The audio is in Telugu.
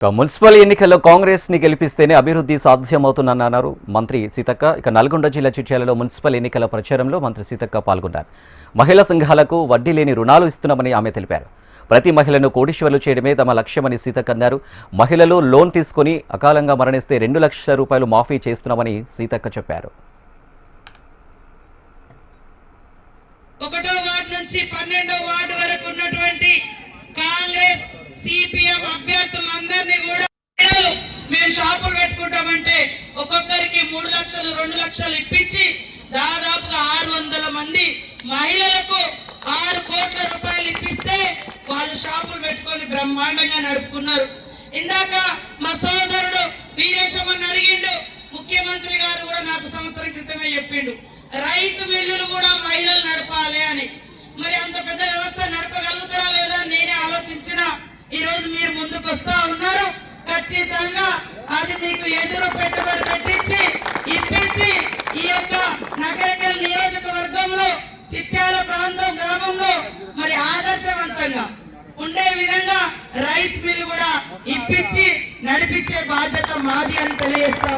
మున్సిపల్ ఎన్నికల్లో కాంగ్రెస్ ని గెలిపిస్తేనే అభివృద్ధి సాధ్యమవుతుందన్నారు మంత్రి సీతక్క. నల్గొండ జిల్లా చిట్యాలలో మున్సిపల్ ఎన్నికల ప్రచారంలో మంత్రి సీతక్క పాల్గొన్నారు. మహిళా సంఘాలకు వడ్డీ లేని రుణాలు ఇస్తున్నామని ఆమె తెలిపారు. ప్రతి మహిళను కోటీశ్వర్లు చేయడమే తమ లక్ష్యమని సీతక్క అన్నారు. మహిళలు లోన్ తీసుకుని అకాలంగా మరణిస్తే 2 లక్షల రూపాయలు మాఫీ చేస్తున్నామని సీతక్క చెప్పారు. 1వ వార్డు నుంచి 12వ వార్డు వరకు ఉన్నటువంటి కాంగ్రెస్ సిపిఎం అభ్యర్థులందరినీ కూడా మేము షాపులు పెట్టుకుంటామంటే ఒక్కొక్కరికి 3 లక్షలు 2 లక్షలు ఇప్పించి దాదాపుగా 600 మంది మహిళలకు 6 కోట్ల రూపాయలు ఇప్పిస్తే వాళ్ళు షాపులు పెట్టుకొని బ్రహ్మాండంగా నడుపుకున్నారు. ఇందాక మా సోదరుడు వీరేశమని అడిగిండు, ముఖ్యమంత్రి గారు కూడా నాకు సంవత్సరం క్రితమే చెప్పిండు రైస్ మిల్లులు కూడా మహిళలు నడపాలి అని. మరి అంత పెద్ద వ్యవస్థ నడపగలుగుతారా లేదా నేనే ఆలోచించిన ఈ రోజు మీరు ముందుకు వస్తా ఉన్నారు. ఖచ్చితంగా అది మీకు ఎదురు పెట్టుబడి పెట్టించి ఇప్పించి ఈ యొక్క నగరకల్ నియోజకవర్గంలో చిట్యాల ప్రాంతం గ్రామంలో మరి ఆదర్శవంతంగా ఉండే విధంగా రైస్ మిల్ కూడా ఇప్పించి నడిపించే బాధ్యత మాది అని తెలియజేస్తా